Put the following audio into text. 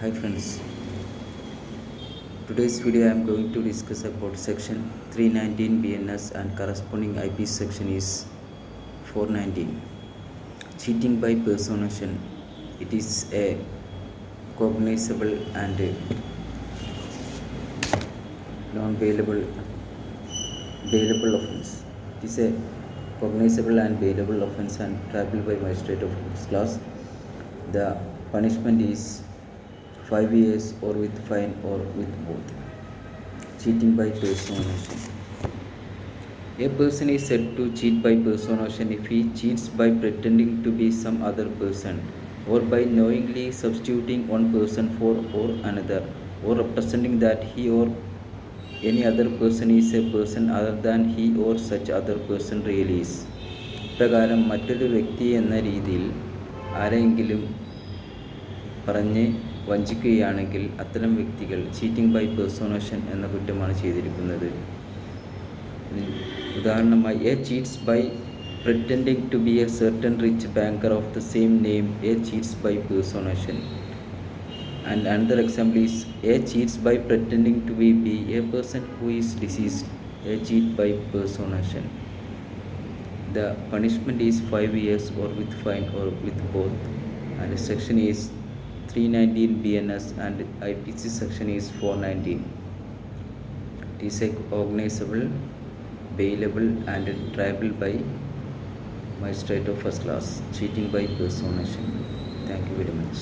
Hi friends, today's video I am going to discuss about section 319 BNS and corresponding IP section is 419. Cheating by personation. It is a cognizable and non-bailable offense. It is a cognizable and bailable offense and triable by magistrate of this class. The punishment is 5 years or with fine or with both. Cheating by personation. A person is said to cheat by personation if he cheats by pretending to be some other person, or by knowingly substituting one person for or another, or representing that he or any other person is a person other than he or such other person really is. പ്രകാരം മറ്റൊരു വ്യക്തി എന്ന രീതിയിൽ ആരെങ്കിലും പറഞ്ഞ് വഞ്ചിക്കുകയാണെങ്കിൽ അത്തരം വ്യക്തികൾ cheating by പേഴ്സോണേഷൻ എന്ന കുറ്റമാണ് ചെയ്തിരിക്കുന്നത്. ഉദാഹരണമായി, A cheats by pretending to be a certain rich banker of the same name, A cheats by personation. And another example is A cheats by pretending to be B, a person who is deceased, A cheat by personation. The punishment is 5 years or with fine or with both, and the section is 319 BNS and IPC section is 419. It is a cognizable, bailable and triable by magistrate of first class. Cheating by personation. Thank you very much.